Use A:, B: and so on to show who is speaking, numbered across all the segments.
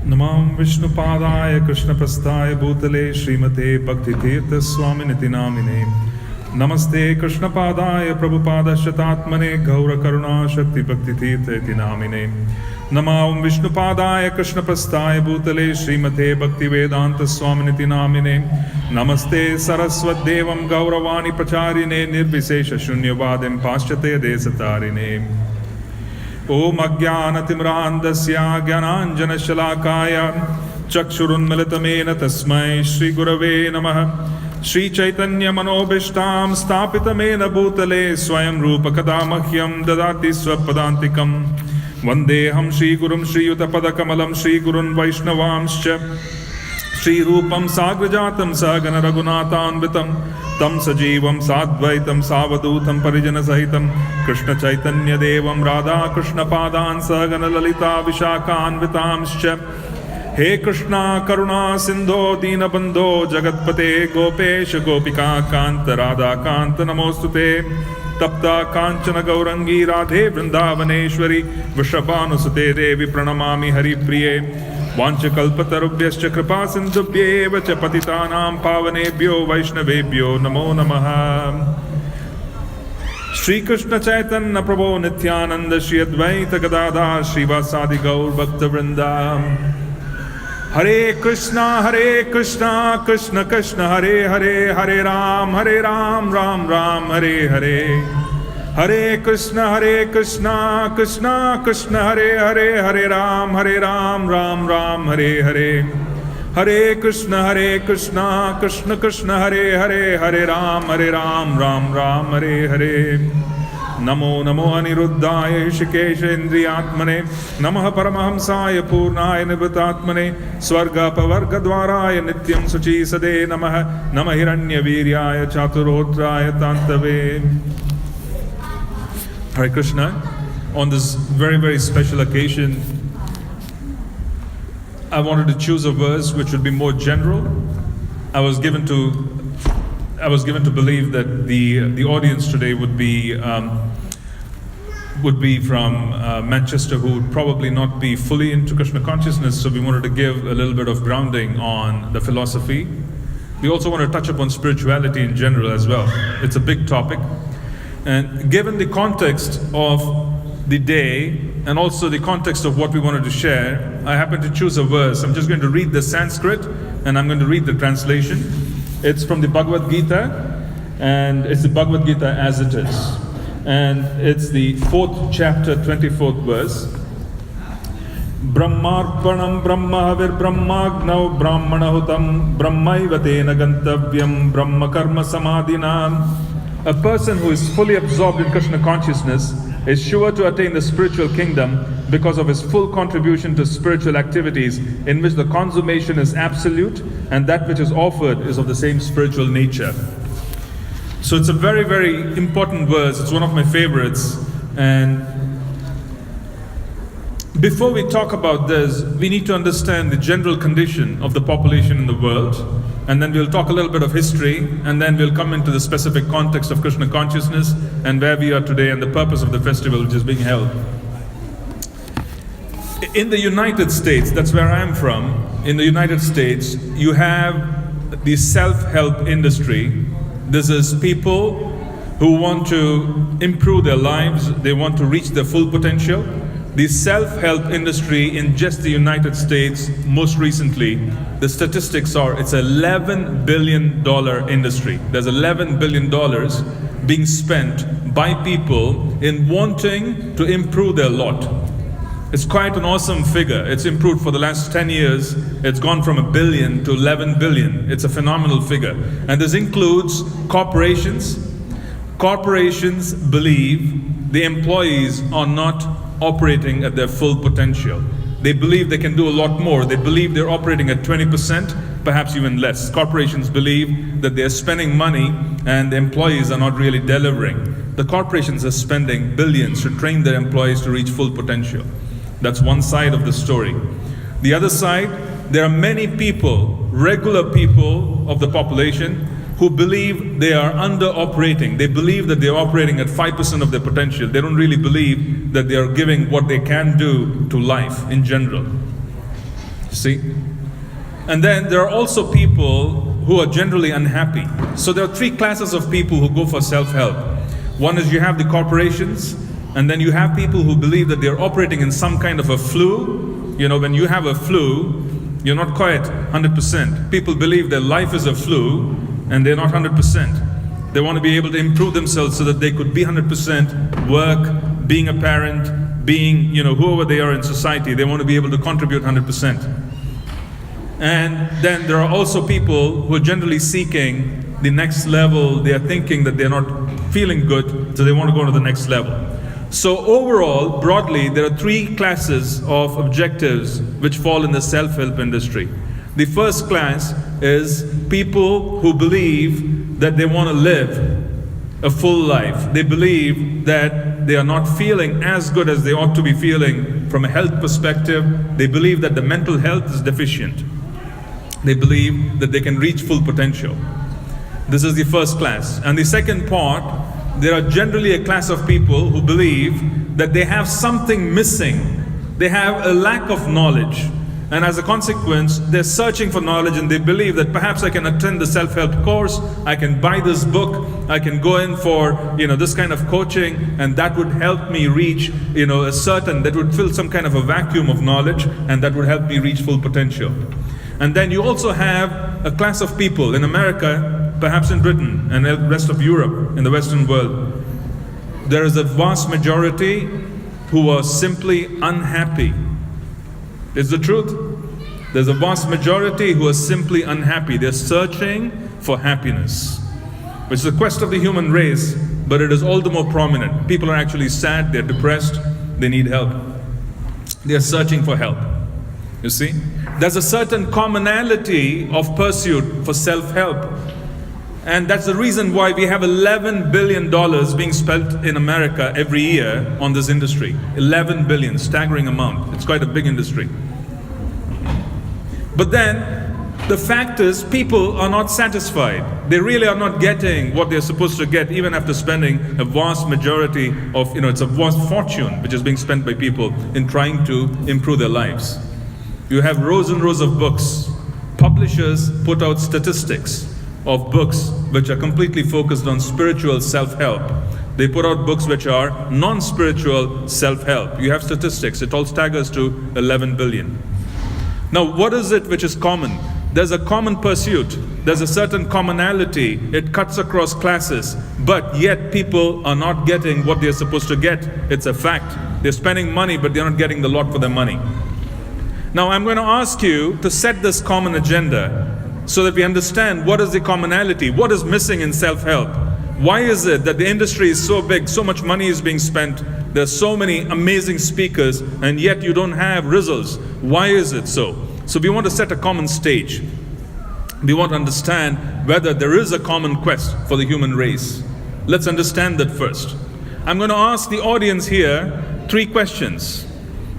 A: Namam Vishnupadaya Krishnapastaya Bhutale Srimate Bhaktitirtha Swaminiti Namine Namaste Krishnapadaya Prabhupada Shatatmane Gaura Karuna Shakti Bhaktitirtha Iti Namine Namam Vishnupadaya Krishnapastaya Bhutale Srimate Bhaktivedanta Swaminiti Namine Namaste Saraswat Devam Gauravani Pracharine Nirvisesha Shunyavadem Paschate Desatarine Om Ajnanatimrandasya Jnananjanashalakaya Chakshurunmilitamena Tasmai Shri Gurave Namaha Shri Chaitanya Manobishtam Stapitamena Bhutale Swayam Rupa Kadamahyam Dadati Swapadantikam Vandeham Shri Gurum Shri Yutapadakamalam Shri Gurun Vaishnavamscha Shri Rupam Sagrajatam Sagana Raghunathanvitam Tam Sajivam Sadvaitam Savadutam Parijana Sahitam Krishna Chaitanya Devam Radha Krishna Padan Sagana Lalita Vishakhan Vitamscha He Krishna Karuna Sindho Dina Bandho Jagatpate Gopesha Gopika Kanta Radha Kanta Namostute Tapta Kanchana Gaurangi Radhe Vrindavaneshwari Vrishabhanusute Devi Pranamami Hari Priye Vanchakalpatarubhyascha kripa sindhubhyeva cha patitanam pavanebhyo vaishnavebhyo namo namaha Shri Krishna Chaitanya Prabhu Nityananda Shri Advaita Gadadhar Srivasadi Gaur Bhakta Vrinda Hare Krishna Krishna Krishna Hare Hare Hare Ram Ram Ram Hare Hare Hare Krishna Krishna Krishna Hare Hare Hare Ram Ram Ram Hare Hare Hare Krishna Krishna Krishna Hare Hare Hare Ram Ram Hare Hare Namo Namo Aniruddhaya Hishikesha Indriyatmane Namaha Paramahamsaya Purnaya Nibhatatmane Swarga Pavarga Dwaraya Nityam Suchi Sade Namaha Namahiranya Viryaya Chaturotraya Tantave Hare Krishna. On this very, very special occasion, I wanted to choose a verse which would be more general. I was given to believe that the audience today would be from Manchester, who would probably not be fully into Krishna consciousness. So we wanted to give a little bit of grounding on the philosophy. We also want to touch upon spirituality in general as well. It's a big topic. And given the context of the day and also the context of what we wanted to share, I happened to choose a verse. I'm just going to read the Sanskrit and I'm going to read the translation. It's from the Bhagavad Gita, and it's the Bhagavad Gita as it is. And it's the 4th chapter, 24th verse. Brahmarpanam Brahmahavir Brahmagnau Brahmanahutam Brahmaivatena Gantavyam Brahma Karma Samadhinam. A person who is fully absorbed in Krishna consciousness is sure to attain the spiritual kingdom because of his full contribution to spiritual activities in which the consummation is absolute and that which is offered is of the same spiritual nature. So it's a very, very important verse. It's one of my favorites. And before we talk about this, we need to understand the general condition of the population in the world. And then we'll talk a little bit of history, and then we'll come into the specific context of Krishna consciousness and where we are today and the purpose of the festival which is being held. In the United States, that's where I am from, in the United States, you have the self-help industry. This is people who want to improve their lives, they want to reach their full potential. The self-help industry in just the United States, most recently, the statistics are it's an $11 billion industry. There's $11 billion being spent by people in wanting to improve their lot. It's quite an awesome figure. It's improved for the last 10 years. It's gone from $1 billion to $11 billion. It's a phenomenal figure. And this includes corporations. Corporations believe the employees are not operating at their full potential. They believe they can do a lot more. They believe they're operating at 20%, perhaps even less. Corporations believe that they're spending money and the employees are not really delivering. The corporations are spending billions to train their employees to reach full potential. That's one side of the story. The other side, there are many people, regular people of the population who believe they are under-operating. They believe that they're operating at 5% of their potential. They don't really believe that they are giving what they can do to life in general. See? And then there are also people who are generally unhappy. So there are three classes of people who go for self-help. One is you have the corporations, and then you have people who believe that they're operating in some kind of a flu. You know, when you have a flu, you're not quite 100%. People believe their life is a flu, and they're not 100%. They want to be able to improve themselves so that they could be 100%, work, being a parent, being, you know, whoever they are in society. They want to be able to contribute 100%. And then there are also people who are generally seeking the next level. They are thinking that they're not feeling good, so they want to go to the next level. So overall, broadly, there are three classes of objectives which fall in the self-help industry. The first class is people who believe that they want to live a full life. They believe that they are not feeling as good as they ought to be feeling from a health perspective. They believe that the mental health is deficient. They believe that they can reach full potential. This is the first class. And the second part, there are generally a class of people who believe that they have something missing. They have a lack of knowledge. And as a consequence, they're searching for knowledge, and they believe that perhaps I can attend the self-help course, I can buy this book, I can go in for, this kind of coaching, and that would help me reach, that would fill some kind of a vacuum of knowledge, and that would help me reach full potential. And then you also have a class of people in America, perhaps in Britain, and the rest of Europe, in the Western world. There is a vast majority who are simply unhappy. It's the truth. There's a vast majority who are simply unhappy. They're searching for happiness, which is the quest of the human race, but it is all the more prominent. People are actually sad, they're depressed, they need help. They're searching for help. You see? There's a certain commonality of pursuit for self-help. And that's the reason why we have $11 billion being spent in America every year on this industry. 11 billion, staggering amount. It's quite a big industry. But then, the fact is, people are not satisfied. They really are not getting what they're supposed to get, even after spending a vast majority of, it's a vast fortune which is being spent by people in trying to improve their lives. You have rows and rows of books. Publishers put out statistics of books which are completely focused on spiritual self-help. They put out books which are non-spiritual self-help. You have statistics. It all staggers to 11 billion. Now, what is it which is common? There's a common pursuit. There's a certain commonality. It cuts across classes. But yet people are not getting what they're supposed to get. It's a fact. They're spending money, but they're not getting the lot for their money. Now, I'm going to ask you to set this common agenda so that we understand what is the commonality, what is missing in self-help. Why is it that the industry is so big, so much money is being spent, there's so many amazing speakers, and yet you don't have results? Why is it so? So we want to set a common stage. We want to understand whether there is a common quest for the human race. Let's understand that first. I'm going to ask the audience here 3 questions.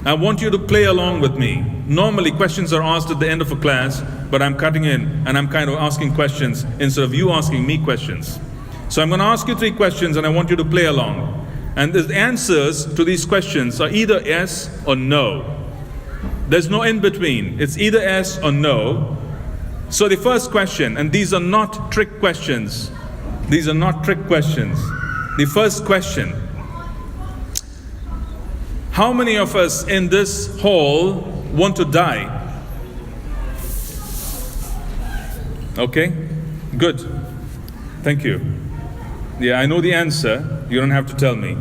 A: I want you to play along with me. Normally questions are asked at the end of a class, but I'm cutting in and I'm kind of asking questions instead of you asking me questions. So I'm going to ask you 3 questions and I want you to play along. And the answers to these questions are either yes or no. There's no in between. It's either yes or no. So the first question, and these are not trick questions. These are not trick questions. The first question: how many of us in this hall want to die? Okay, good. Thank you. Yeah, I know the answer. You don't have to tell me.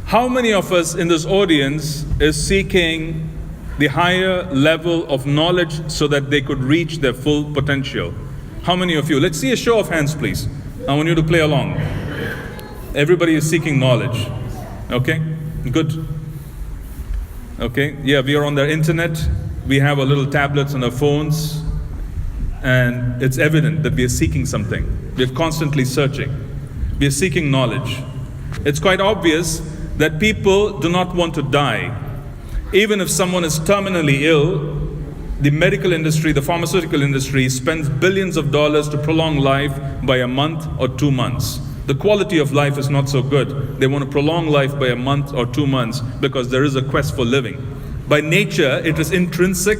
A: How many of us in this audience is seeking the higher level of knowledge so that they could reach their full potential? How many of you? Let's see a show of hands, please. I want you to play along. Everybody is seeking knowledge. Okay, good. Okay, yeah, we are on the internet. We have our little tablets on our phones. And it's evident that we are seeking something. We are constantly searching. We are seeking knowledge. It's quite obvious that people do not want to die. Even if someone is terminally ill, the medical industry, the pharmaceutical industry spends billions of dollars to prolong life by a month or 2 months. The quality of life is not so good. They want to prolong life by a month or 2 months because there is a quest for living. By nature, it is intrinsic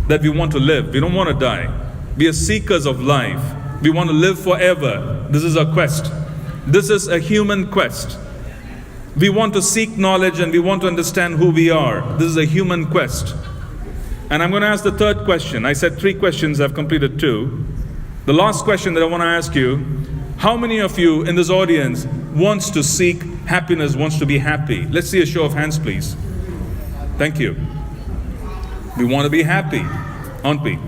A: that we want to live. We don't want to die. We are seekers of life. We want to live forever. This is our quest. This is a human quest. We want to seek knowledge and we want to understand who we are. This is a human quest. And I'm going to ask the third question. I said 3 questions, I've completed 2. The last question that I want to ask you, how many of you in this audience wants to seek happiness, wants to be happy? Let's see a show of hands, please. Thank you. We want to be happy, aren't we?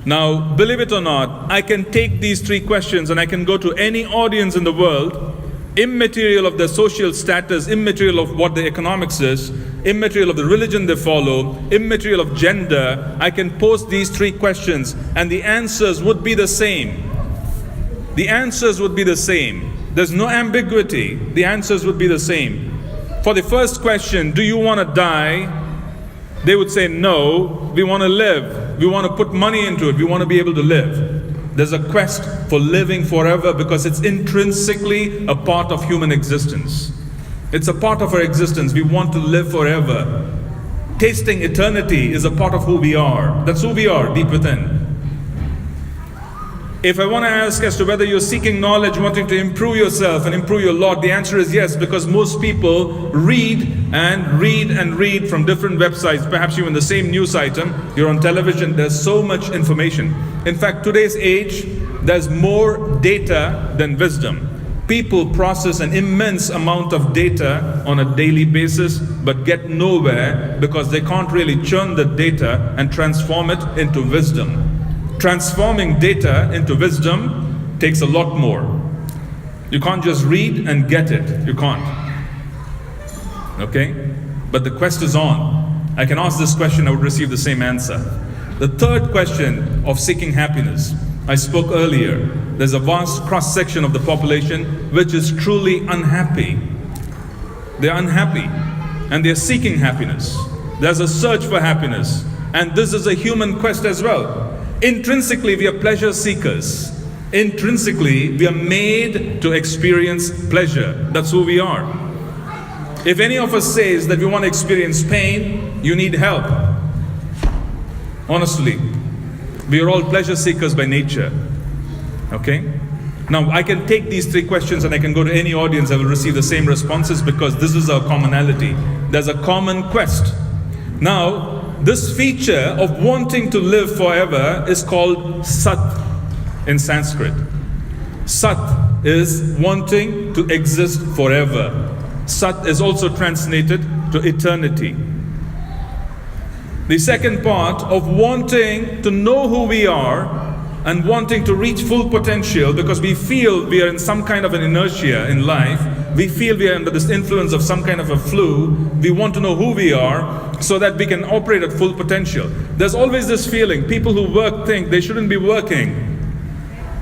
A: Now, believe it or not, I can take these 3 questions and I can go to any audience in the world, immaterial of their social status, immaterial of what the economics is, immaterial of the religion they follow, immaterial of gender. I can pose these 3 questions and the answers would be the same. The answers would be the same. There's no ambiguity. The answers would be the same. For the first question, do you want to die? They would say, no, we want to live. We want to put money into it. We want to be able to live. There's a quest for living forever because it's intrinsically a part of human existence. It's a part of our existence. We want to live forever. Tasting eternity is a part of who we are. That's who we are deep within. If I want to ask as to whether you're seeking knowledge, wanting to improve yourself and improve your lot, the answer is yes, because most people read and read and read from different websites. Perhaps even the same news item, you're on television, there's so much information. In fact, today's age, there's more data than wisdom. People process an immense amount of data on a daily basis, but get nowhere because they can't really churn the data and transform it into wisdom. Transforming data into wisdom takes a lot more. You can't just read and get it. You can't. Okay? But the quest is on. I can ask this question, I would receive the same answer. The third question of seeking happiness. I spoke earlier. There's a vast cross-section of the population which is truly unhappy. They're unhappy and they're seeking happiness. There's a search for happiness. And this is a human quest as well. Intrinsically, we are pleasure seekers. Intrinsically, we are made to experience pleasure. That's who we are. If any of us says that we want to experience pain, you need help. Honestly, we are all pleasure seekers by nature. Okay? Now, I can take these 3 questions and I can go to any audience, I will receive the same responses because this is our commonality. There's a common quest. Now, this feature of wanting to live forever is called Sat in Sanskrit. Sat is wanting to exist forever. Sat is also translated to eternity. The second part of wanting to know who we are and wanting to reach full potential because we feel we are in some kind of an inertia in life. We feel we are under this influence of some kind of a flu. We want to know who we are so that we can operate at full potential. There's always this feeling, people who work think they shouldn't be working.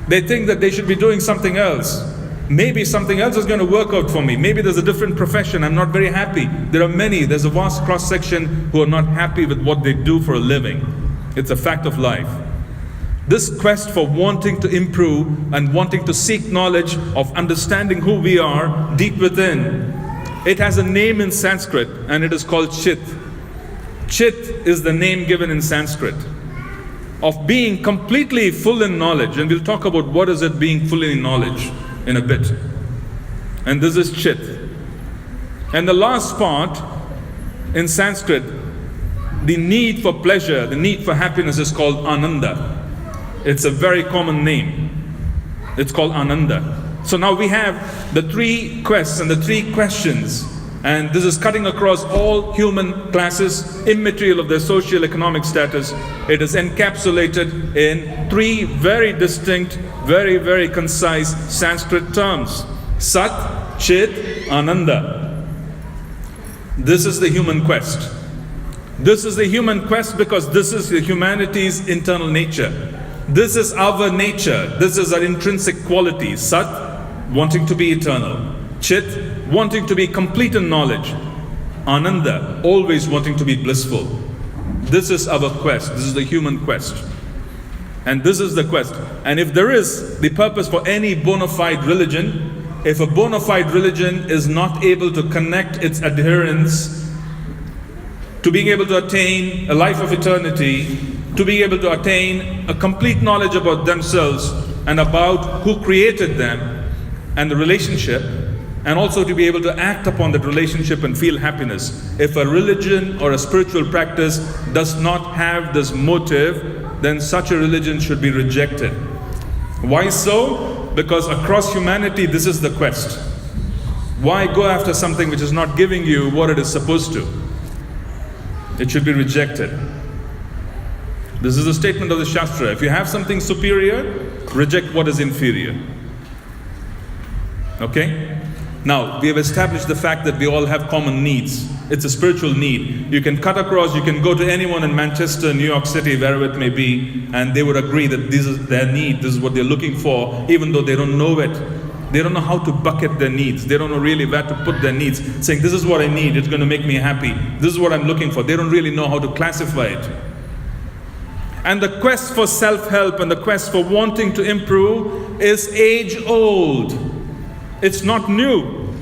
A: They think that they should be doing something else. Maybe something else is going to work out for me. Maybe there's a different profession, I'm not very happy. There's a vast cross-section who are not happy with what they do for a living. It's a fact of life. This quest for wanting to improve and wanting to seek knowledge of understanding who we are deep within, it has a name in Sanskrit and it is called Chit. Chit is the name given in Sanskrit of being completely full in knowledge, and we'll talk about what is it being full in knowledge in a bit. And this is Chit. And the last part in Sanskrit, the need for pleasure, the need for happiness is called Ananda. It's a very common name. It's called Ananda. So now we have the 3 quests and the 3 questions, and this is cutting across all human classes, immaterial of their social economic status. It is encapsulated in 3 very distinct, very, very concise Sanskrit terms. Sat, Chit, Ananda. This is the human quest. This is the human quest because this is the humanity's internal nature. This is our nature. This is our intrinsic quality. Sat, wanting to be eternal. Chit, wanting to be complete in knowledge. Ananda, always wanting to be blissful. This is our quest. This is the human quest. And this is the quest. And if there is the purpose for any bona fide religion, if a bona fide religion is not able to connect its adherents to being able to attain a life of eternity, to be able to attain a complete knowledge about themselves and about who created them and the relationship, and also to be able to act upon that relationship and feel happiness. If a religion or a spiritual practice does not have this motive, then such a religion should be rejected. Why so? Because across humanity, this is the quest. Why go after something which is not giving you what it is supposed to? It should be rejected. This is a statement of the Shastra. If you have something superior, reject what is inferior. Okay? Now, we have established the fact that we all have common needs. It's a spiritual need. You can cut across, you can go to anyone in Manchester, New York City, wherever it may be, and they would agree that this is their need, this is what they're looking for, even though they don't know it. They don't know how to bucket their needs. They don't know really where to put their needs, saying, this is what I need, it's going to make me happy. This is what I'm looking for. They don't really know how to classify it. And the quest for self-help and the quest for wanting to improve is age-old. It's not new.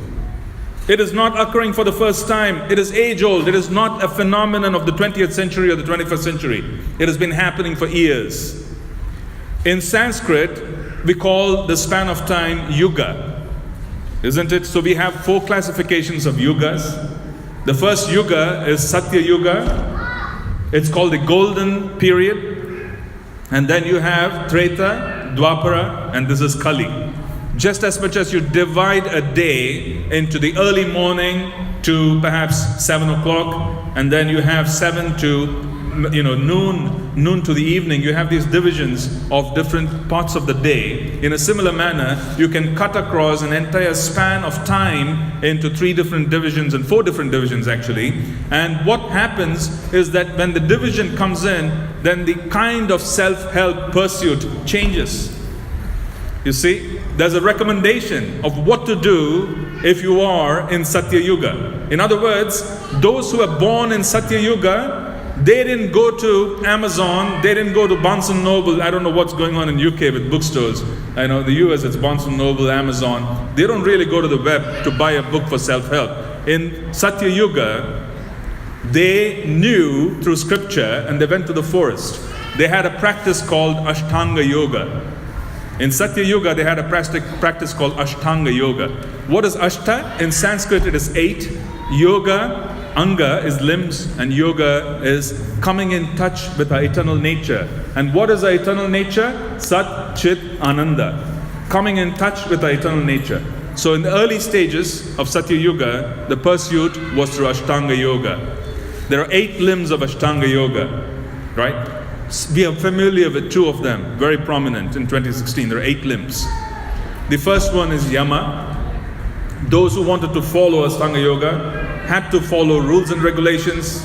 A: It is not occurring for the first time. It is age-old. It is not a phenomenon of the 20th century or the 21st century. It has been happening for years. In Sanskrit, we call the span of time yuga, isn't it? So we have 4 classifications of yugas. The first yuga is Satya Yuga. It's called the golden period. And then you have Treta, Dwapara, and this is Kali. Just as much as you divide a day into the early morning to perhaps 7 o'clock, and then you have 7 to noon to the evening, you have these divisions of different parts of the day. In a similar manner, you can cut across an entire span of time into 3 different divisions and 4 different divisions actually. And what happens is that when the division comes in, then the kind of self-help pursuit changes. You see, there's a recommendation of what to do if you are in Satya Yuga. In other words, those who are born in Satya Yuga, they didn't go to Amazon, they didn't go to Barnes & Noble. I don't know what's going on in UK with bookstores. I know in the US it's Barnes & Noble, Amazon. They don't really go to the web to buy a book for self-help. In Satya Yuga, they knew through scripture and they went to the forest. They had a practice called Ashtanga Yoga. In Satya Yuga, they had a practice called Ashtanga Yoga. What is Ashta? In Sanskrit, it is 8. Yoga, Anga is limbs, and Yoga is coming in touch with our eternal nature. And what is our eternal nature? Sat, Chit, Ananda. Coming in touch with our eternal nature. So in the early stages of Satya Yuga, the pursuit was through Ashtanga Yoga. There are 8 limbs of Ashtanga Yoga, right? We are familiar with 2 of them, very prominent in 2016. There are 8 limbs. The first one is Yama. Those who wanted to follow Ashtanga Yoga had to follow rules and regulations.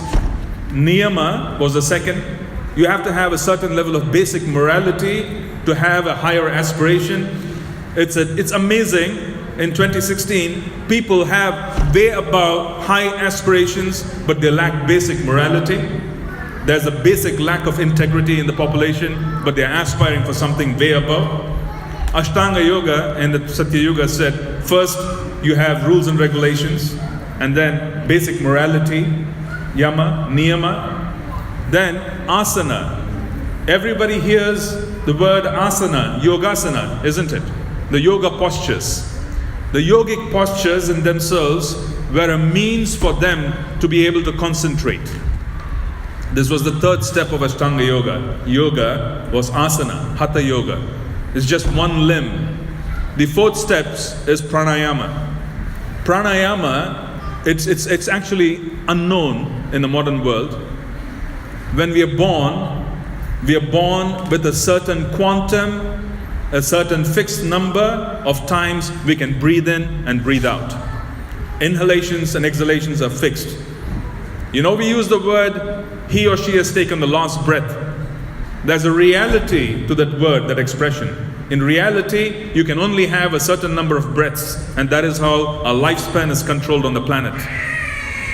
A: Niyama was the second. You have to have a certain level of basic morality to have a higher aspiration. It's amazing. In 2016, people have way above high aspirations, but they lack basic morality. There's a basic lack of integrity in the population, but they're aspiring for something way above. Ashtanga Yoga and the Satya Yuga said, first you have rules and regulations, and then basic morality, Yama, Niyama, then Asana. Everybody hears the word Asana, Yogasana, isn't it? The yoga postures. The yogic postures in themselves were a means for them to be able to concentrate. This was the 3rd step of Ashtanga Yoga. Yoga was asana, hatha yoga. It's just one limb. The 4th step is pranayama. Pranayama, it's actually unknown in the modern world. When we are born with a certain quantum, a certain fixed number of times we can breathe in and breathe out. Inhalations and exhalations are fixed. You know, we use the word, he or she has taken the last breath. There's a reality to that word, that expression. In reality, you can only have a certain number of breaths, and that is how our lifespan is controlled on the planet.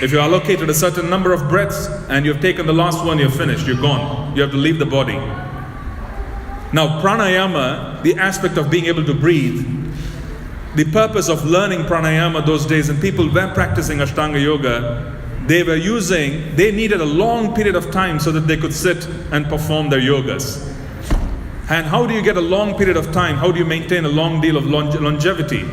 A: If you're allocated a certain number of breaths, and you've taken the last one, you're finished, you're gone. You have to leave the body. Now, pranayama, the aspect of being able to breathe, the purpose of learning pranayama those days, and people were practicing Ashtanga Yoga, they needed a long period of time so that they could sit and perform their yogas. And how do you get a long period of time? How do you maintain a long deal of longevity?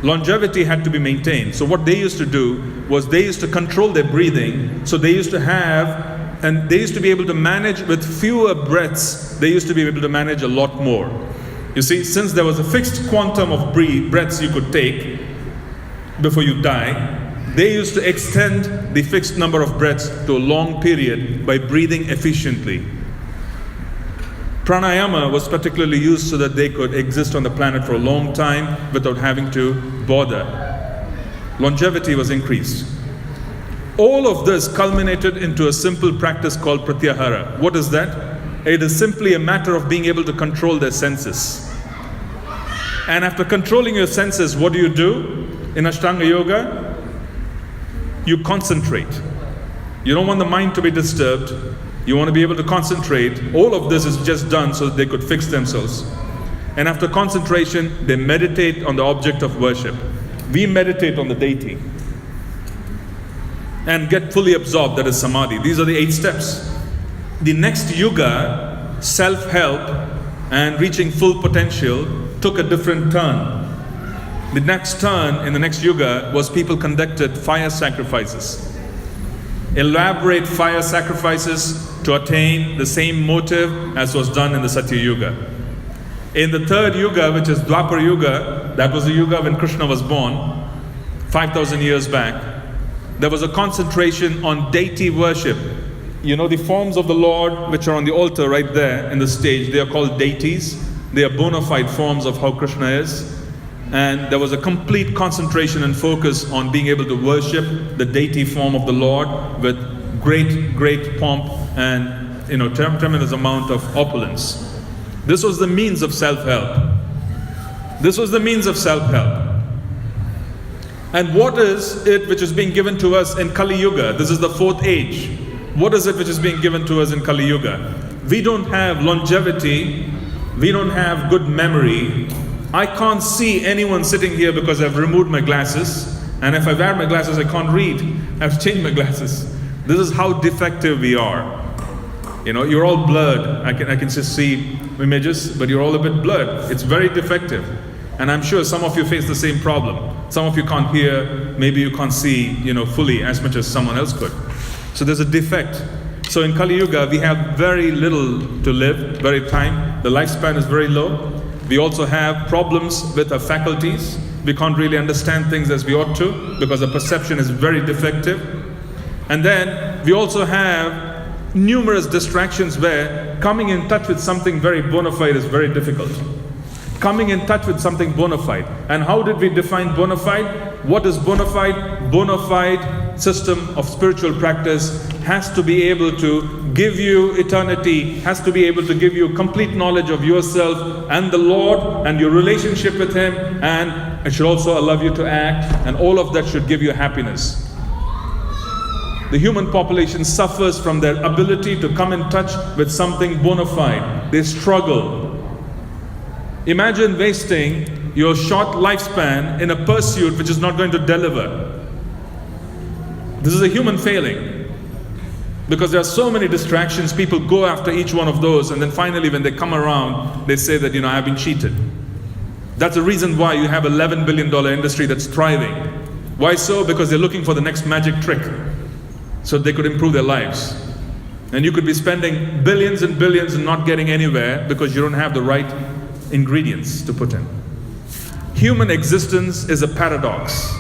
A: Longevity had to be maintained. So what they used to do was they used to control their breathing. So they used to be able to manage with fewer breaths. They used to be able to manage a lot more. You see, since there was a fixed quantum of breaths you could take before you die, they used to extend the fixed number of breaths to a long period by breathing efficiently. Pranayama was particularly used so that they could exist on the planet for a long time without having to bother. Longevity was increased. All of this culminated into a simple practice called pratyahara. What is that? It is simply a matter of being able to control their senses. And after controlling your senses, what do? In Ashtanga Yoga, you concentrate. You don't want the mind to be disturbed. You want to be able to concentrate. All of this is just done so that they could fix themselves. And after concentration, they meditate on the object of worship. We meditate on the deity and get fully absorbed, that is samadhi. These are the 8 steps. The next yuga, self-help and reaching full potential, took a different turn. The next turn in the next yuga was people conducted fire sacrifices. Elaborate fire sacrifices to attain the same motive as was done in the Satya Yuga. In the 3rd yuga, which is Dwapar Yuga, that was the yuga when Krishna was born, 5,000 years back, there was a concentration on deity worship. You know, the forms of the Lord which are on the altar right there in the stage, they are called deities. They are bona fide forms of how Krishna is. And there was a complete concentration and focus on being able to worship the deity form of the Lord with great pomp and tremendous amount of opulence. This was the means of self-help. This was the means of self-help. And what is it which is being given to us in Kali Yuga? This is the 4th age. What is it which is being given to us in Kali Yuga? We don't have longevity. We don't have good memory. I can't see anyone sitting here because I've removed my glasses. And if I wear my glasses, I can't read. I have to change my glasses. This is how defective we are. You're all blurred. I can just see images, but you're all a bit blurred. It's very defective. And I'm sure some of you face the same problem. Some of you can't hear, maybe you can't see, fully as much as someone else could. So there's a defect. So in Kali Yuga, we have very little to live, very time. The lifespan is very low. We also have problems with our faculties. We can't really understand things as we ought to because the perception is very defective. And then we also have numerous distractions where coming in touch with something very bona fide is very difficult. Coming in touch with something bona fide. And how did we define bona fide? What is bona fide? Bona fide system of spiritual practice has to be able to give you eternity, has to be able to give you complete knowledge of yourself and the Lord and your relationship with Him, and it should also allow you to act, and all of that should give you happiness. The human population suffers from their ability to come in touch with something bona fide. They struggle. Imagine wasting your short lifespan in a pursuit which is not going to deliver. This is a human failing. Because there are so many distractions, people go after each one of those, and then finally when they come around, they say that, I've been cheated. That's the reason why you have $11 billion industry that's thriving. Why so? Because they're looking for the next magic trick so they could improve their lives. And you could be spending billions and billions and not getting anywhere because you don't have the right ingredients to put in. Human existence is a paradox.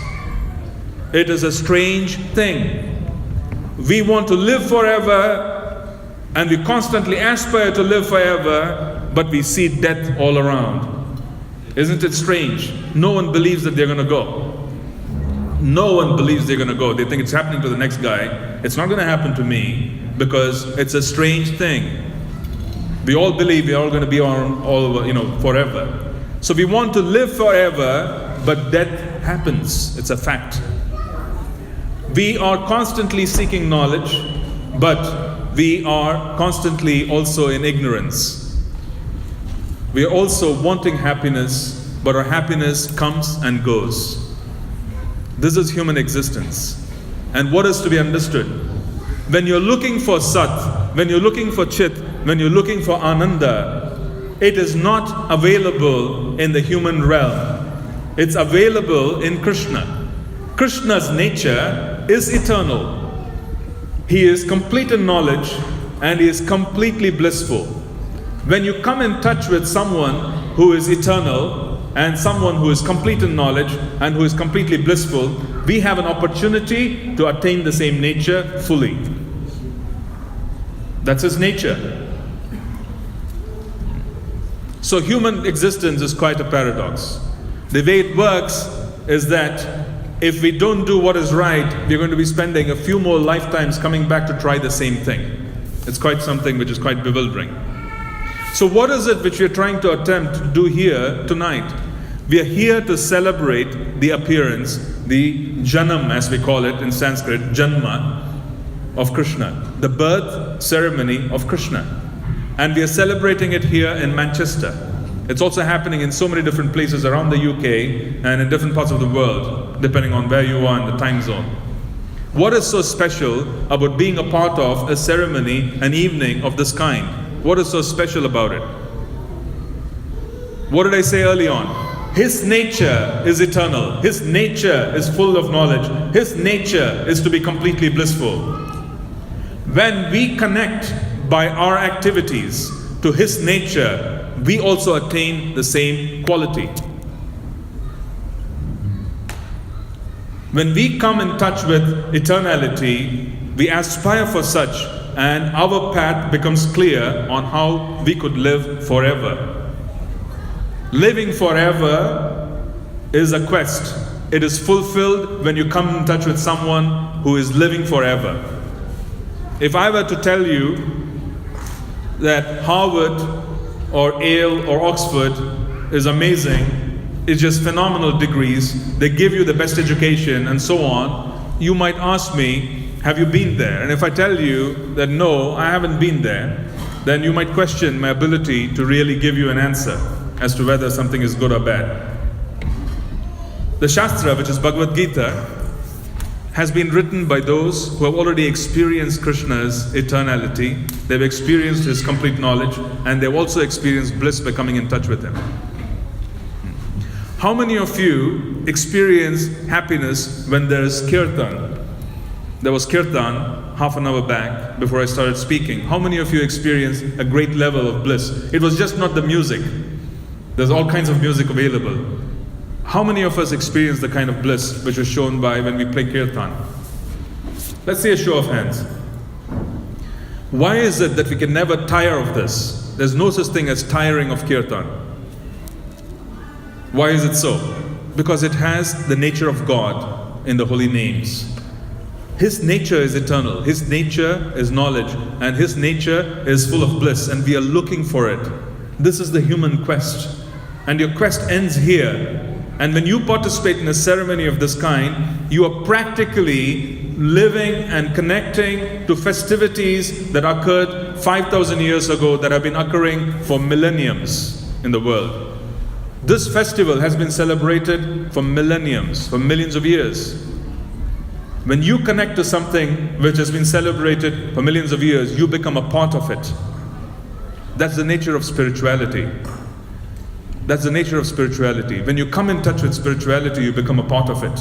A: It is a strange thing. We want to live forever and we constantly aspire to live forever, but we see death all around. Isn't it strange? No one believes that they're going to go. No one believes they're going to go. They think it's happening to the next guy. It's not going to happen to me because it's a strange thing. We all believe we're all going to be on forever. So we want to live forever, but death happens. It's a fact. We are constantly seeking knowledge, but we are constantly also in ignorance. We are also wanting happiness, but our happiness comes and goes. This is human existence. and what is to be understood. When you're looking for Sat, when you're looking for Chit, when you're looking for Ananda, it is not available in the human realm. It's available in Krishna. Krishna's nature is eternal. He is complete in knowledge and he is completely blissful. When you come in touch with someone who is eternal and someone who is complete in knowledge and who is completely blissful, we have an opportunity to attain the same nature fully. That's his nature. So human existence is quite a paradox. The way it works is that if we don't do what is right, we're going to be spending a few more lifetimes coming back to try the same thing. It's quite something which is quite bewildering. So what is it which we're trying to attempt to do here tonight? We are here to celebrate the appearance, the Janam as we call it in Sanskrit, Janma of Krishna, the birth ceremony of Krishna. And we are celebrating it here in Manchester. It's also happening in so many different places around the UK and in different parts of the world, depending on where you are in the time zone. What is so special about being a part of a ceremony, an evening of this kind? What is so special about it? What did I say early on? His nature is eternal. His nature is full of knowledge. His nature is to be completely blissful. When we connect by our activities to his nature, we also attain the same quality. When we come in touch with eternality, we aspire for such, and our path becomes clear on how we could live forever. Living forever is a quest. It is fulfilled when you come in touch with someone who is living forever. If I were to tell you that Harvard or Yale or Oxford is amazing, it's just phenomenal degrees, they give you the best education and so on, you might ask me, have you been there? And if I tell you that no, I haven't been there, then you might question my ability to really give you an answer as to whether something is good or bad. The Shastra, which is Bhagavad Gita, has been written by those who have already experienced Krishna's eternality. They've experienced his complete knowledge, and they've also experienced bliss by coming in touch with him. How many of you experience happiness when there's kirtan? There was kirtan half an hour back before I started speaking. How many of you experienced a great level of bliss? It was just not the music. There's all kinds of music available. How many of us experience the kind of bliss which was shown by when we play kirtan? Let's see a show of hands. Why is it that we can never tire of this? There's no such thing as tiring of kirtan. Why is it so? Because it has the nature of God in the holy names. His nature is eternal. His nature is knowledge. And his nature is full of bliss. And we are looking for it. This is the human quest. And your quest ends here. And when you participate in a ceremony of this kind, you are practically living and connecting to festivities that occurred 5,000 years ago that have been occurring for millenniums in the world. This festival has been celebrated for millenniums, for millions of years. When you connect to something which has been celebrated for millions of years, you become a part of it. That's the nature of spirituality. That's the nature of spirituality. When you come in touch with spirituality, you become a part of it.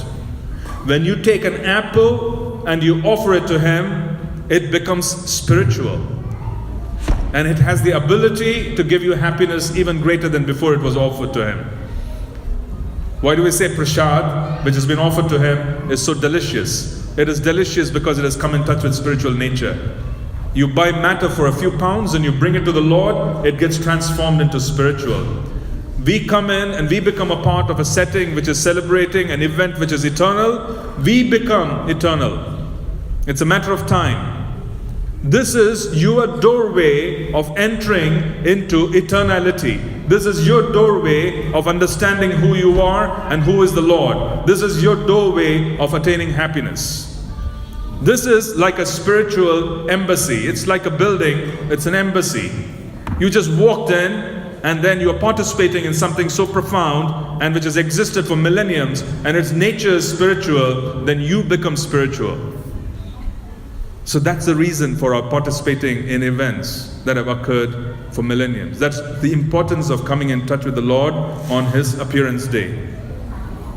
A: When you take an apple and you offer it to him, it becomes spiritual. And it has the ability to give you happiness even greater than before it was offered to him. Why do we say prasad, which has been offered to him, is so delicious? It is delicious because it has come in touch with spiritual nature. You buy matter for a few pounds and you bring it to the Lord, it gets transformed into spiritual. We come in and we become a part of a setting which is celebrating an event which is eternal. We become eternal. It's a matter of time. This is your doorway of entering into eternality. This is your doorway of understanding who you are and who is the Lord. This is your doorway of attaining happiness. This is like a spiritual embassy. It's like a building. It's an embassy. You just walked in, and then you are participating in something so profound and which has existed for millenniums, and its nature is spiritual, then you become spiritual. So that's the reason for our participating in events that have occurred for millenniums. That's the importance of coming in touch with the Lord on His appearance day.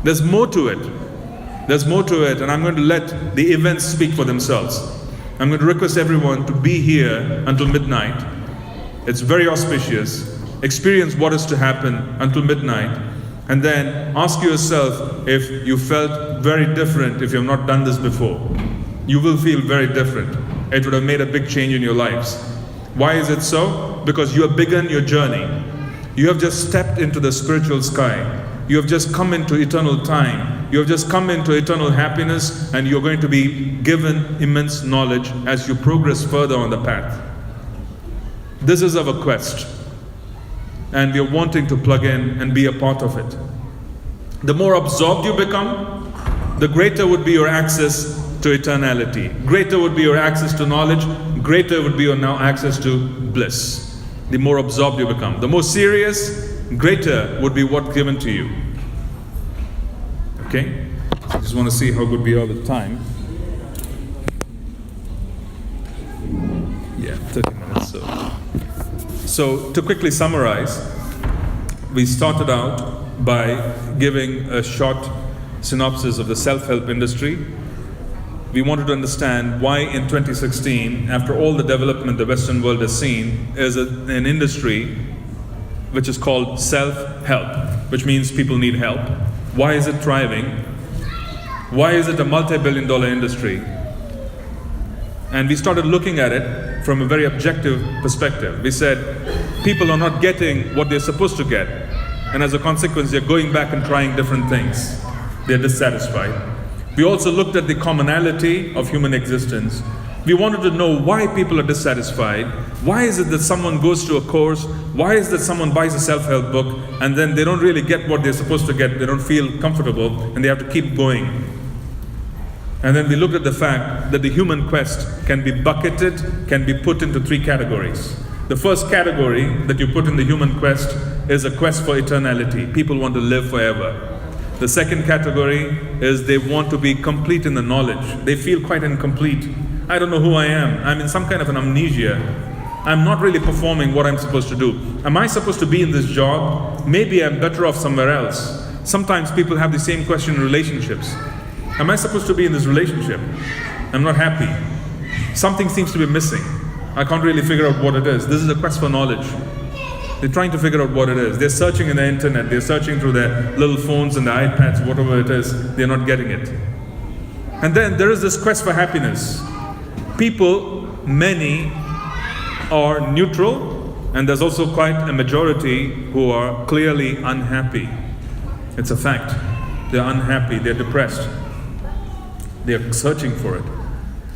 A: There's more to it. There's more to it, and I'm going to let the events speak for themselves. I'm going to request everyone to be here until midnight. It's very auspicious. Experience what is to happen until midnight, and then ask yourself if you felt very different if you have not done this before. You will feel very different. It would have made a big change in your lives. Why is it so? Because you have begun your journey. You have just stepped into the spiritual sky. You have just come into eternal time. You have just come into eternal happiness, and you're going to be given immense knowledge as you progress further on the path. This is our quest, and we are wanting to plug in and be a part of it. The more absorbed you become, the greater would be your access to eternality. Greater would be your access to knowledge. Greater would be your now access to bliss. The more absorbed you become. The more serious, greater would be what's given to you. Okay? I just want to see how good we are with time. Yeah, 30 minutes. So to quickly summarize, we started out by giving a short synopsis of the self-help industry. We wanted to understand why in 2016, after all the development the Western world has seen, is an industry which is called self-help, which means people need help. Why is it thriving? Why is it a multi-billion-dollar industry? And we started looking at it from a very objective perspective. We said, people are not getting what they're supposed to get. And as a consequence, they're going back and trying different things. They're dissatisfied. We also looked at the commonality of human existence. We wanted to know why people are dissatisfied. Why is it that someone goes to a course? Why is it that someone buys a self-help book and then they don't really get what they're supposed to get? They don't feel comfortable and they have to keep going. And then we looked at the fact that the human quest can be bucketed, can be put into three categories. The first category that you put in the human quest is a quest for eternality. People want to live forever. The second category is they want to be complete in the knowledge. They feel quite incomplete. I don't know who I am. I'm in some kind of an amnesia. I'm not really performing what I'm supposed to do. Am I supposed to be in this job? Maybe I'm better off somewhere else. Sometimes people have the same question in relationships. Am I supposed to be in this relationship? I'm not happy. Something seems to be missing. I can't really figure out what it is. This is a quest for knowledge. They're trying to figure out what it is. They're searching in the internet. They're searching through their little phones and their iPads, whatever it is. They're not getting it. And then there is this quest for happiness. People, many, are neutral, and there's also quite a majority who are clearly unhappy. It's a fact. They're unhappy. They're depressed. They're searching for it.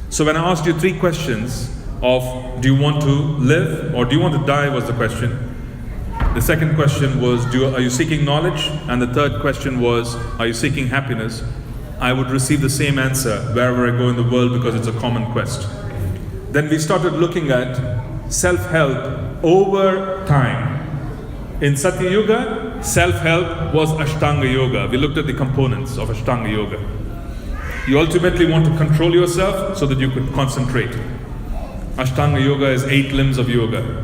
A: So when I asked you three questions of do you want to live or do you want to die was the question. The second question was, are you seeking knowledge? And the third question was, are you seeking happiness? I would receive the same answer wherever I go in the world because it's a common quest. Then we started looking at self-help over time. In Satya Yuga, self-help was Ashtanga Yoga. We looked at the components of Ashtanga Yoga. You ultimately want to control yourself so that you could concentrate. Ashtanga Yoga is 8 limbs of yoga.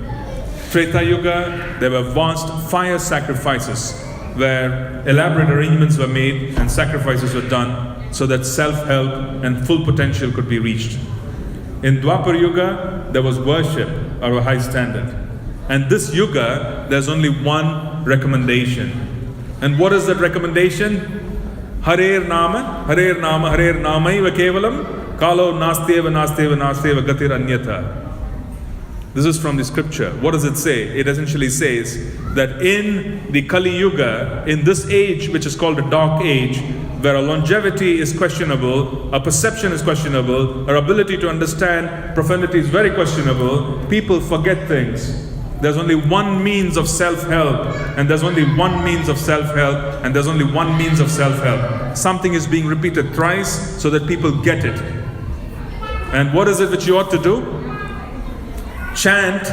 A: Treta Yuga, there were vast fire sacrifices where elaborate arrangements were made and sacrifices were done so that self-help and full potential could be reached. In Dwapar Yuga, there was worship at a high standard. And this Yuga, there's only one recommendation. And what is that recommendation? Harer Nama, Harer Nama, Harer Namaiva Kevalam, Kalo Nasteva, Nasteva, Nasteva, Gatir Anyatha. This is from the scripture. What does it say? It essentially says that in the Kali Yuga, in this age which is called a dark age, where our longevity is questionable, our perception is questionable, our ability to understand profundity is very questionable, people forget things. There's only one means of self-help, and there's only one means of self-help, and there's only one means of self-help. Something is being repeated thrice so that people get it. And what is it which you ought to do? Chant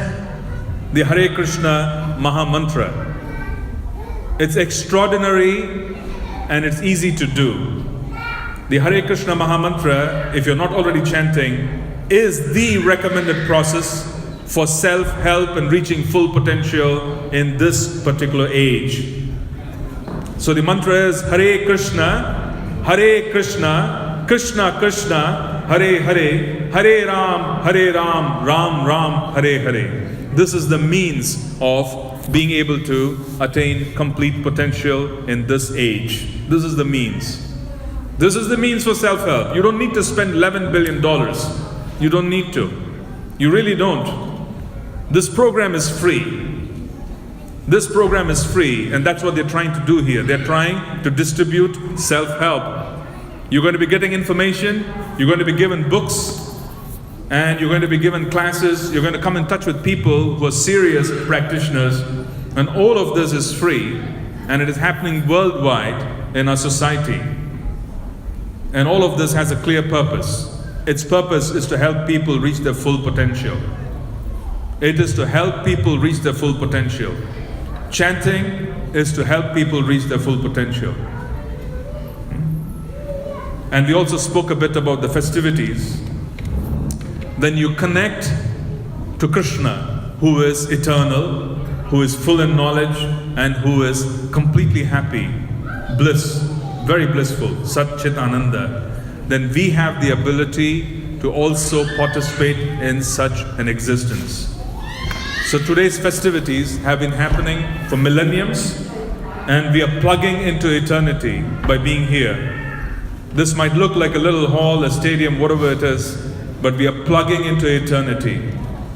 A: the Hare Krishna Maha Mantra. It's extraordinary and it's easy to do. The Hare Krishna Maha Mantra, if you're not already chanting, is the recommended process for self-help and reaching full potential in this particular age. So the mantra is Hare Krishna, Krishna Krishna, Hare Hare, Hare Ram, Ram Ram, Hare Hare. This is the means of being able to attain complete potential in this age. This is the means. This is the means for self-help. You don't need to spend $11 billion. You don't need to. You really don't. This program is free. This program is free, and that's what they're trying to do here. They're trying to distribute self-help. You're going to be getting information, you're going to be given books, and you're going to be given classes. You're going to come in touch with people who are serious practitioners, and all of this is free, and it is happening worldwide in our society. And all of this has a clear purpose. Its purpose is to help people reach their full potential. It is to help people reach their full potential. Chanting is to help people reach their full potential. And we also spoke a bit about the festivities. Then you connect to Krishna, who is eternal, who is full in knowledge, and who is completely happy, bliss, very blissful, Sat Chit Ananda. Then we have the ability to also participate in such an existence. So today's festivities have been happening for millenniums, and we are plugging into eternity by being here. This might look like a little hall, a stadium, whatever it is, but we are plugging into eternity.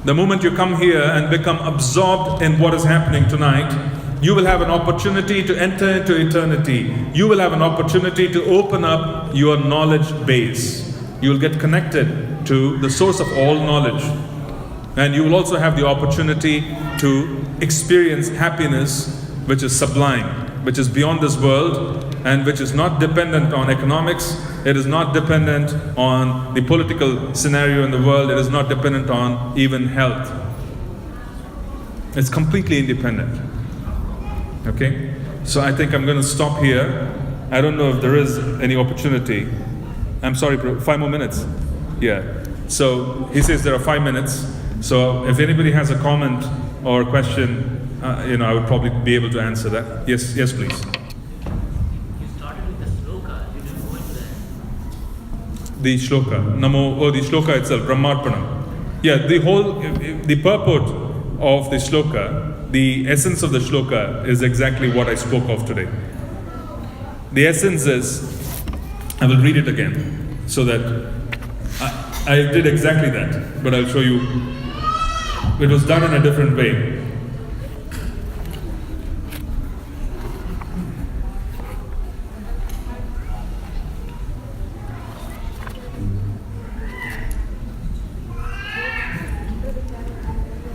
A: The moment you come here and become absorbed in what is happening tonight, you will have an opportunity to enter into eternity. You will have an opportunity to open up your knowledge base. You will get connected to the source of all knowledge. And you will also have the opportunity to experience happiness which is sublime, which is beyond this world, and which is not dependent on economics. It is not dependent on the political scenario in the world. It is not dependent on even health. It's completely independent. Okay? So I think I'm going to stop here. I don't know if there is any opportunity. I'm sorry, 5 more minutes. Yeah. So he says there are 5 minutes. So if anybody has a comment or a question, I would probably be able to answer that. Yes, please.
B: You started with the shloka. You didn't go into that.
A: The shloka, the shloka itself, Brahmarpanam. Yeah, the purport of the shloka, the essence of the shloka is exactly what I spoke of today. The essence is, I will read it again, so that I did exactly that, but I'll show you. It was done in a different way.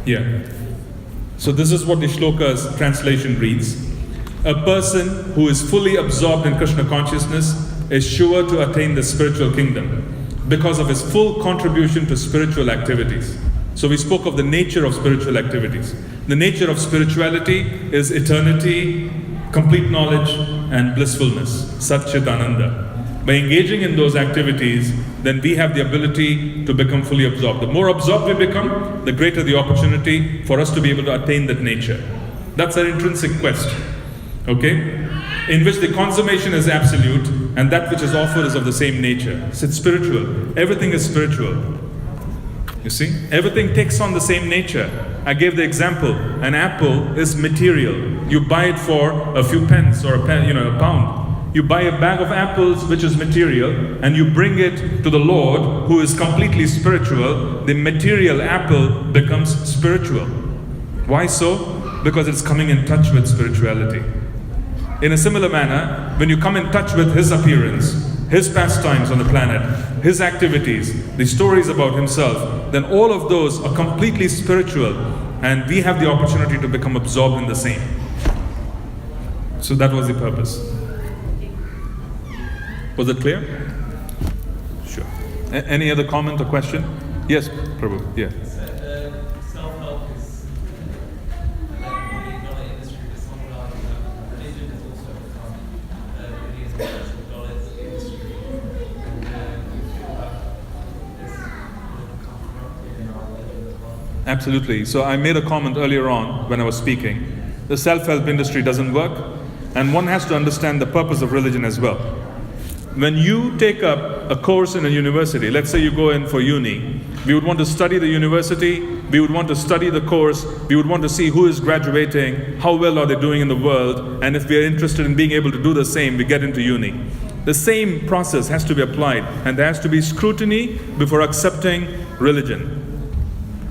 A: Yeah. So this is what the shloka's translation reads. A person who is fully absorbed in Krishna consciousness is sure to attain the spiritual kingdom because of his full contribution to spiritual activities. So we spoke of the nature of spiritual activities. The nature of spirituality is eternity, complete knowledge, and blissfulness, Sat Chit Ananda. By engaging in those activities, then we have the ability to become fully absorbed. The more absorbed we become, the greater the opportunity for us to be able to attain that nature. That's our intrinsic quest, okay? In which the consummation is absolute, and that which is offered is of the same nature. So it's spiritual. Everything is spiritual. You see? Everything takes on the same nature. I gave the example. An apple is material. You buy it for a few pence or a pound. You buy a bag of apples which is material, and you bring it to the Lord who is completely spiritual. The material apple becomes spiritual. Why so? Because it's coming in touch with spirituality. In a similar manner, when you come in touch with His appearance, His pastimes on the planet, His activities, the stories about Himself, then all of those are completely spiritual, and we have the opportunity to become absorbed in the same. So that was the purpose. Was it clear? Sure. Any other comment or question? Yes, Prabhu. Yeah.
C: Self-help is like the industry is something like religion has also become really as much as knowledge industry. And we feel that this will become
A: Absolutely. So I made a comment earlier on when I was speaking. The self-help industry doesn't work, and one has to understand the purpose of religion as well. When you take up a course in a university, let's say you go in for uni, we would want to study the university, we would want to study the course, we would want to see who is graduating, how well are they doing in the world, and if we are interested in being able to do the same, we get into uni. The same process has to be applied, and there has to be scrutiny before accepting religion.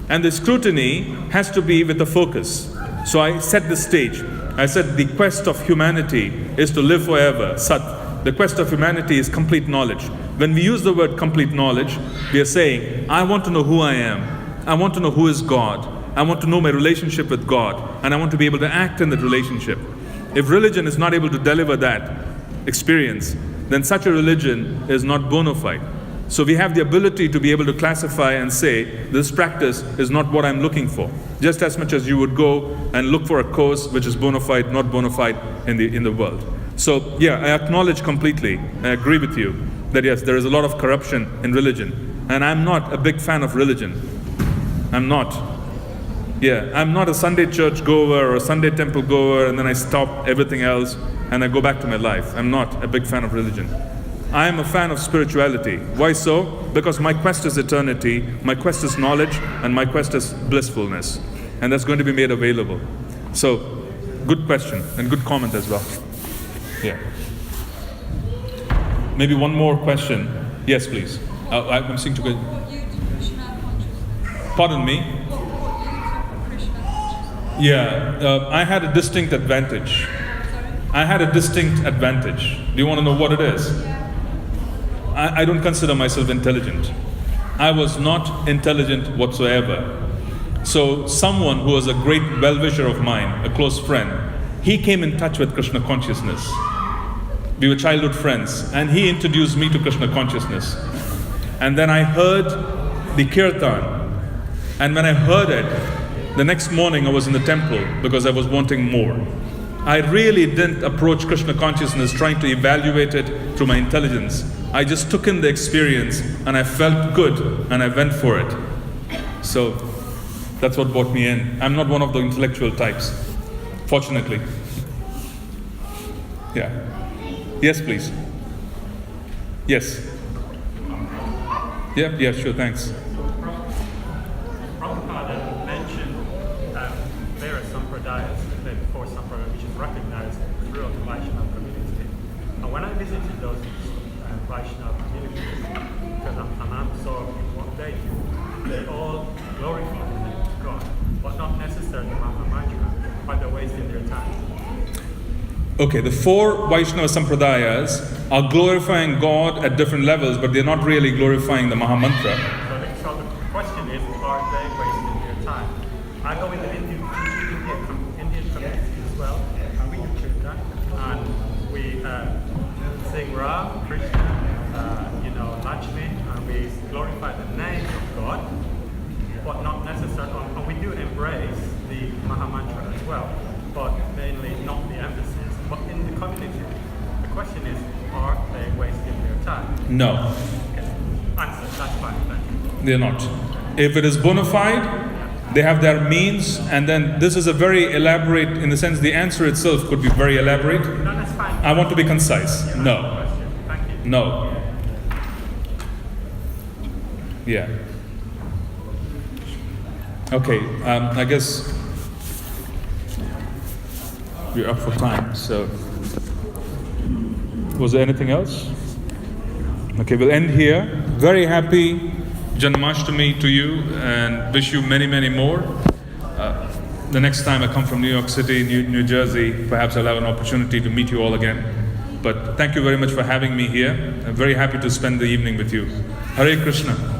A: And the scrutiny has to be with a focus. So I set the stage. I said the quest of humanity is to live forever, Sat. The quest of humanity is complete knowledge. When we use the word complete knowledge, we are saying, I want to know who I am. I want to know who is God. I want to know my relationship with God. And I want to be able to act in that relationship. If religion is not able to deliver that experience, then such a religion is not bona fide. So we have the ability to be able to classify and say, this practice is not what I'm looking for. Just as much as you would go and look for a course which is bona fide, not bona fide in the world. So yeah, I acknowledge completely, I agree with you, that yes, there is a lot of corruption in religion. And I'm not a big fan of religion. I'm not. Yeah, I'm not a Sunday church goer or a Sunday temple goer and then I stop everything else and I go back to my life. I'm not a big fan of religion. I am a fan of spirituality. Why so? Because my quest is eternity, my quest is knowledge, and my quest is blissfulness. And that's going to be made available. So, good question and good comment as well. Yeah. Maybe one more question. Yes, please. I'm seeing to go.
D: What you to Krishna consciousness?
A: Pardon me?
D: What you to Krishna consciousness?
A: Yeah, I had a distinct advantage. I had a distinct advantage. Do you want to know what it is? I don't consider myself intelligent. I was not intelligent whatsoever. So someone who was a great well-wisher of mine, a close friend, he came in touch with Krishna consciousness. We were childhood friends, and he introduced me to Krishna consciousness. And then I heard the kirtan. And when I heard it, the next morning I was in the temple because I was wanting more. I really didn't approach Krishna consciousness trying to evaluate it through my intelligence. I just took in the experience and I felt good and I went for it. So that's what brought me in. I'm not one of the intellectual types, fortunately. Yeah. Yes, please. Yes. Yeah, sure, thanks.
E: Prabhupada mentioned that there are sampradayas, there are four sampradayas which is recognized throughout the Vaishnava community. And when I visited those Vaishnava communities, because I'm absorbed in what they do, they all glorify the name of God, but not necessarily Maha Mantra, but they're wasting their time.
A: Okay, the four Vaishnava Sampradayas are glorifying God at different levels, but they're not really glorifying the Maha Mantra.
E: So the question is, are they wasting their time? I go in the Indian community as well, and we do kirtan, and we sing Ram, Krishna, Lakshmi, and we glorify the name of God, but not necessarily, and we do embrace the Maha Mantra as well, but mainly not the emphasis. But in the community, the question is, are they wasting their time?
A: No,
E: Okay. Answer, that's fine, thank you.
A: they're not. If it is bona fide, they have their means, and then this is a very elaborate, in the sense the answer itself could be very elaborate.
E: No, that's fine.
A: I want to be concise. No.
E: Thank you.
A: No. Yeah. Okay, I guess we're up for time, so. Was there anything else? Okay, we'll end here. Very happy Janmashtami to you and wish you many, many more. The next time I come from New York City, New Jersey, perhaps I'll have an opportunity to meet you all again. But thank you very much for having me here. I'm very happy to spend the evening with you. Hare Krishna.